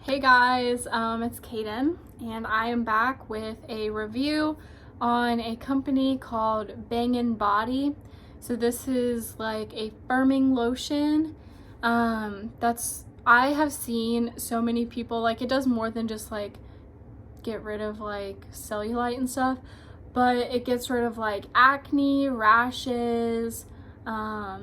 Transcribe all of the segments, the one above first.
Hey guys, it's Kaden, and I am back with a review on a company called Bangn Body. So this is like a firming lotion. I have seen so many people, like, it does more than just like get rid of like cellulite and stuff, but it gets rid of like acne, rashes, a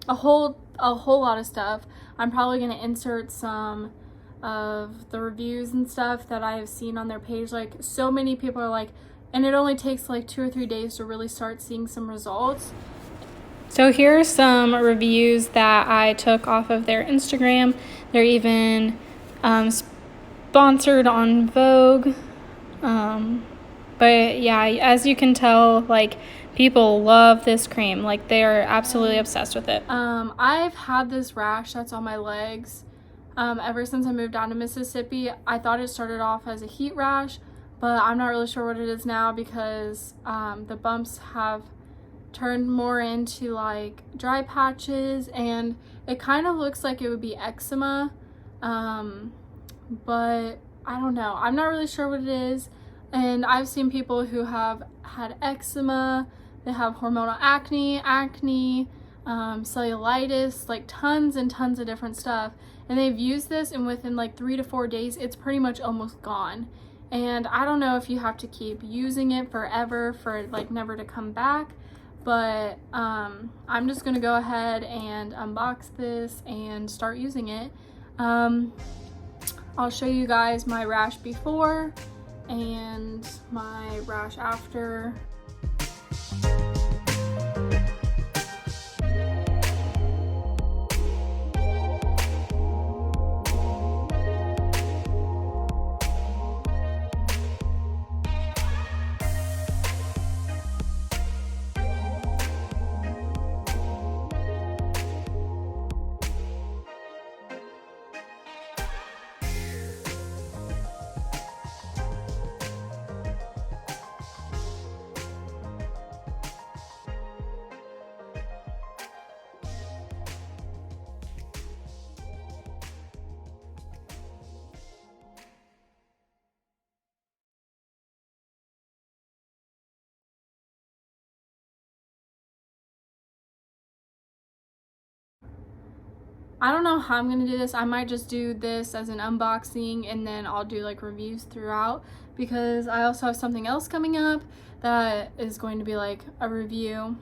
whole lot of stuff. I'm probably gonna insert some of the reviews and stuff that I have seen on their page. Like, so many people are like, and it only takes like 2 or 3 days to really start seeing some results. So here are some reviews that I took off of their Instagram. They're even sponsored on Vogue. But yeah, as you can tell, like, people love this cream. Like, they are absolutely obsessed with it. I've had this rash that's on my legs ever since I moved down to Mississippi. I thought it started off as a heat rash, but I'm not really sure what it is now because the bumps have turned more into like dry patches, and it kind of looks like it would be eczema, but I don't know. I'm not really sure what it is. And I've seen people who have had eczema, they have hormonal acne, cellulitis, like tons and tons of different stuff. And they've used this, and within like 3 to 4 days, it's pretty much almost gone. And I don't know if you have to keep using it forever for it like never to come back, but I'm just gonna go ahead and unbox this and start using it. I'll show you guys my rash before and my rash after. I don't know how I'm gonna do this. I might just do this as an unboxing and then I'll do like reviews throughout, because I also have something else coming up that is going to be like a review.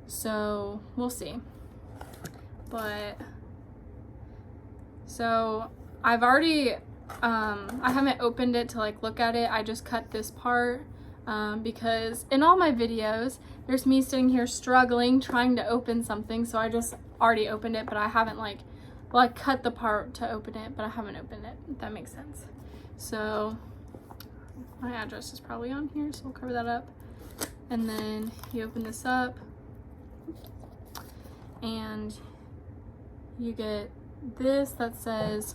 So we'll see. But so I've already I haven't opened it to like look at it. I just cut this part because in all my videos there's me sitting here struggling trying to open something, so I just already opened it, but I haven't like, well, I cut the part to open it, but I haven't opened it, if that makes sense. So my address is probably on here, so we'll cover that up. And then you open this up and you get this that says,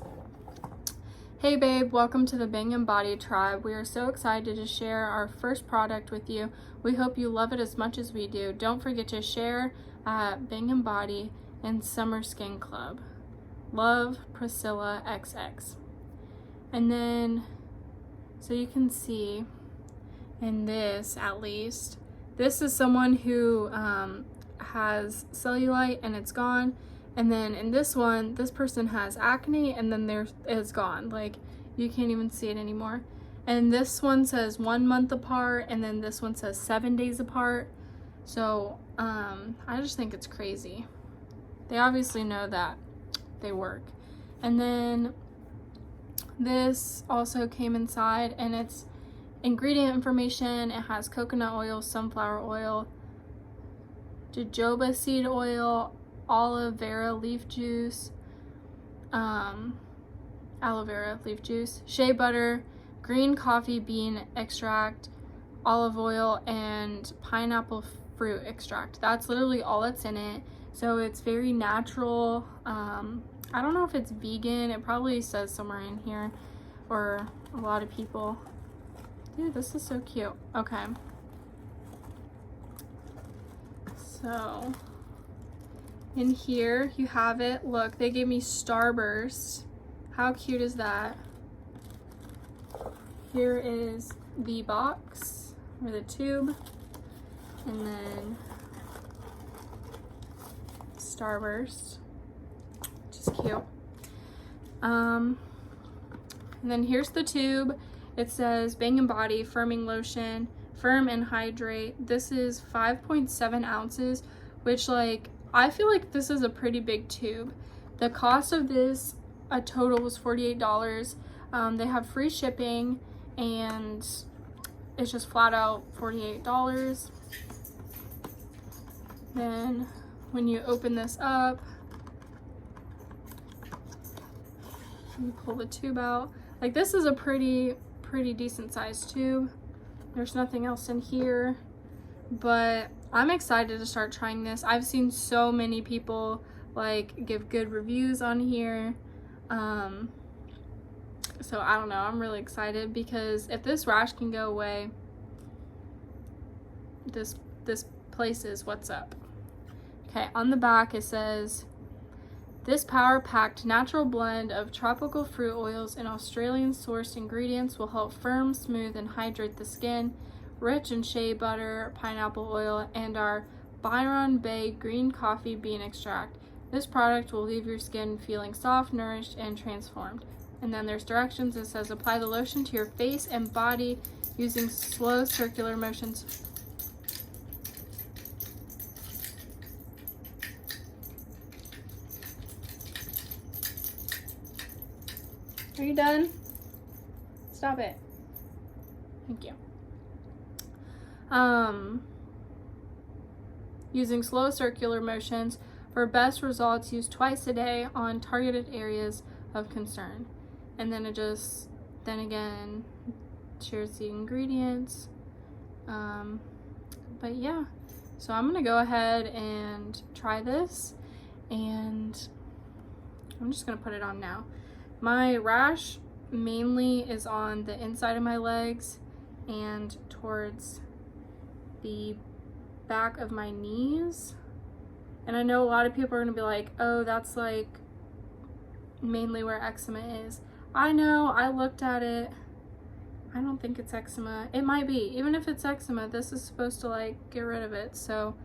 "Hey babe, welcome to the Bangn Body tribe. We are so excited to share our first product with you. We hope you love it as much as we do. Don't forget to share at Bangn Body and Summer Skin Club. Love, Priscilla XX." And then, so you can see in this, at least, this is someone who has cellulite and it's gone. And then in this one, this person has acne and then it's gone. Like, you can't even see it anymore. And this one says 1 month apart, and then this one says 7 days apart. So I just think it's crazy. They obviously know that they work. And then this also came inside, and it's ingredient information. It has coconut oil, sunflower oil, jojoba seed oil, aloe vera leaf juice, shea butter, green coffee bean extract, olive oil, and pineapple fruit extract. That's literally all that's in it. So it's very natural. I don't know if it's vegan. It probably says somewhere in here, or a lot of people. Dude, this is so cute. Okay. So in here you have it. Look, they gave me Starburst How cute is that? Here is the box or the tube, and then Starburst, which is cute. And then here's the tube. It says Bangn Body Firming Lotion, firm and hydrate. This is 5.7 ounces, which, like, I feel like this is a pretty big tube. The cost of this, a total, was $48. They have free shipping, and it's just flat out $48. Then when you open this up, you pull the tube out. Like, this is a pretty decent sized tube. There's nothing else in here, but I'm excited to start trying this. I've seen so many people like give good reviews on here. So I don't know, I'm really excited, because if this rash can go away, this place is what's up. Okay, on the back it says, this power-packed natural blend of tropical fruit oils and Australian-sourced ingredients will help firm, smooth, and hydrate the skin. Rich in shea butter, pineapple oil, and our Byron Bay green coffee bean extract. This product will leave your skin feeling soft, nourished, and transformed. And then there's directions. It says, apply the lotion to your face and body using slow circular motions. Are you done? Stop it. Thank you. Using slow circular motions for best results, use twice a day on targeted areas of concern. And then then again, shares the ingredients. But yeah, so I'm gonna go ahead and try this, and I'm just gonna put it on now. My rash mainly is on the inside of my legs and towards the back of my knees. And I know a lot of people are gonna be like, oh, that's like mainly where eczema is. I know, I looked at it. I don't think it's eczema. It might be. Even if it's eczema, this is supposed to like get rid of it. So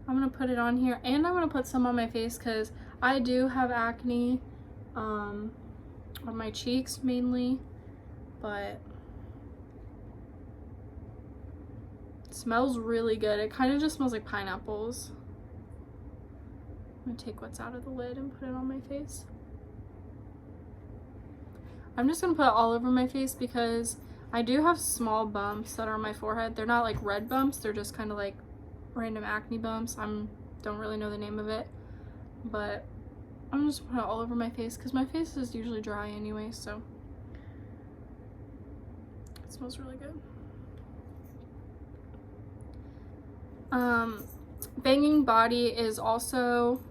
I'm gonna put it on here, and I'm gonna put some on my face because I do have acne on my cheeks mainly, but it smells really good. It kind of just smells like pineapples. I'm gonna take what's out of the lid and put it on my face. I'm just gonna put it all over my face because I do have small bumps that are on my forehead. They're not like red bumps, they're just kind of like random acne bumps. Don't really know the name of it, but I'm just putting it all over my face because my face is usually dry anyway, so it smells really good. Bangn Body is also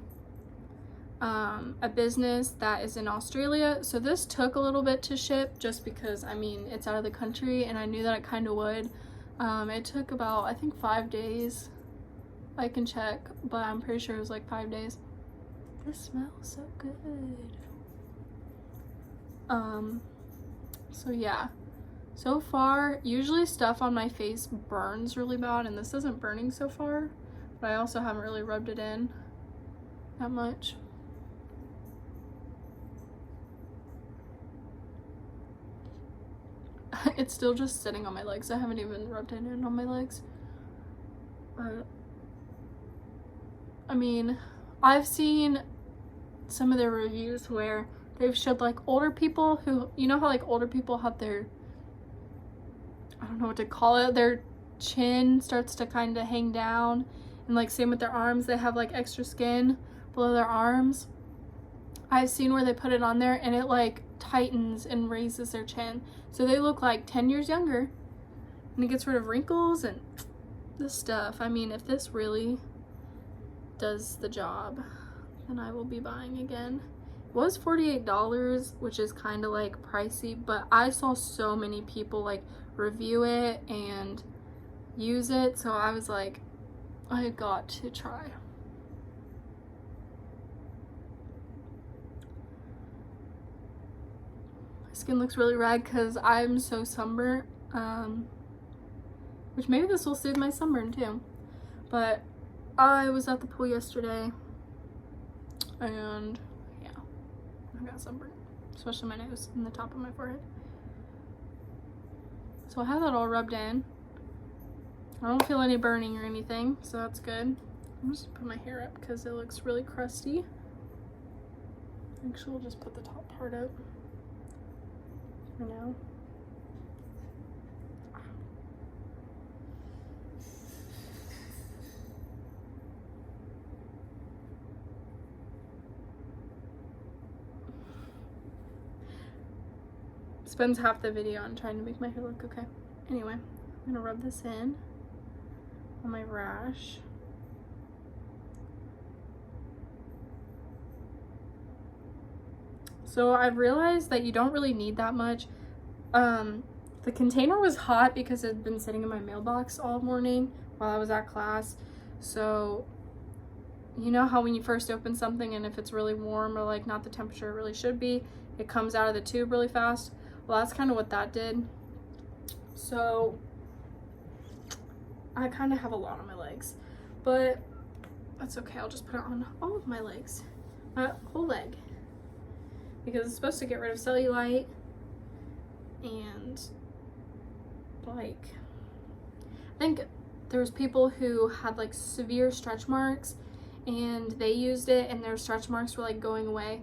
a business that is in Australia, so this took a little bit to ship just because, I mean, it's out of the country and I knew that it kind of would. It took about, I think, 5 days. I can check, but I'm pretty sure it was like 5 days. This smells so good. So yeah, so far, usually stuff on my face burns really bad, and this isn't burning so far, but I also haven't really rubbed it in that much. It's still just sitting on my legs. I haven't even rubbed it in on my legs. But I mean, I've seen some of their reviews where they've showed like older people who, you know how like older people have their, I don't know what to call it, their chin starts to kind of hang down, and like same with their arms, they have like extra skin below their arms. I've seen where they put it on there and it like tightens and raises their chin, so they look like 10 years younger, and it gets rid of wrinkles and this stuff. I mean, if this really does the job, then I will be buying again. It was $48, which is kind of like pricey, but I saw so many people like review it and use it, so I was like, I got to try. Skin looks really red because I'm so sunburnt, which maybe this will soothe my sunburn too. But I was at the pool yesterday and yeah, I got sunburnt, especially my nose and the top of my forehead. So I have that all rubbed in. I don't feel any burning or anything, so that's good. I'm just gonna put my hair up because it looks really crusty. Actually, we'll just put the top part up for now. Spends half the video on trying to make my hair look okay. Anyway, I'm gonna rub this in on my rash. So I've realized that you don't really need that much. The container was hot because it had been sitting in my mailbox all morning while I was at class. So you know how when you first open something and if it's really warm or like not the temperature it really should be, it comes out of the tube really fast? Well, that's kind of what that did. So I kind of have a lot on my legs, but that's okay. I'll just put it on all of my legs, my whole leg, because it's supposed to get rid of cellulite and like, I think there was people who had like severe stretch marks and they used it and their stretch marks were like going away.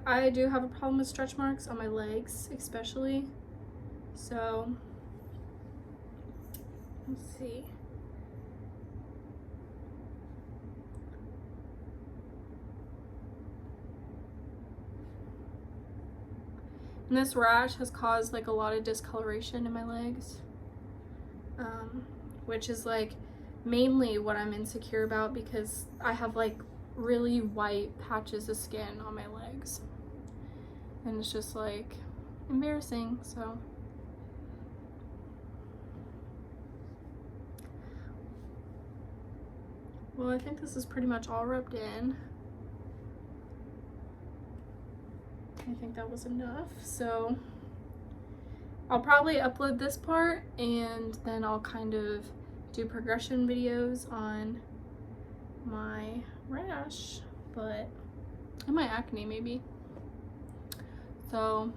I do have a problem with stretch marks on my legs especially, so let's see. And this rash has caused like a lot of discoloration in my legs, which is like mainly what I'm insecure about because I have like really white patches of skin on my legs and it's just like embarrassing. So well, I think this is pretty much all rubbed in. I think that was enough. So I'll probably upload this part and then I'll kind of do progression videos on my rash, but and my acne maybe. So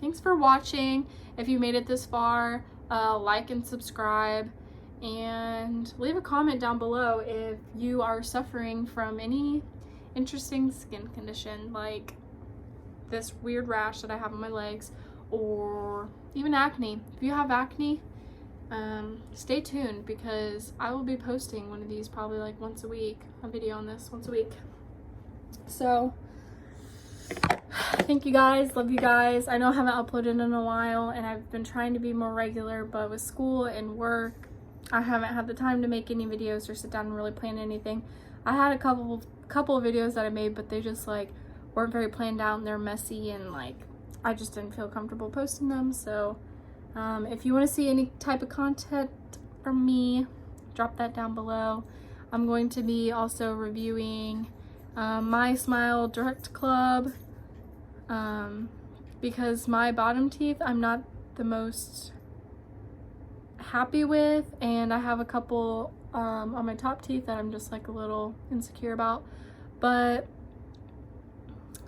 thanks for watching. If you made it this far, like and subscribe and leave a comment down below if you are suffering from any interesting skin condition like this weird rash that I have on my legs, or even acne. If you have acne, stay tuned because I will be posting one of these probably like once a week, a video on this once a week. So thank you guys, love you guys. I know I haven't uploaded in a while and I've been trying to be more regular, but with school and work I haven't had the time to make any videos or sit down and really plan anything. I had a couple of videos that I made, but they just like weren't very planned out and they're messy and like I just didn't feel comfortable posting them. So if you want to see any type of content from me, drop that down below. I'm going to be also reviewing My Smile Direct Club because my bottom teeth I'm not the most happy with, and I have a couple on my top teeth that I'm just like a little insecure about, but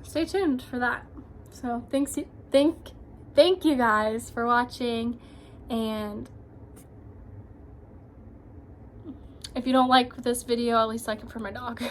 stay tuned for that. So thank you guys for watching, and if you don't like this video, at least like it for my dog.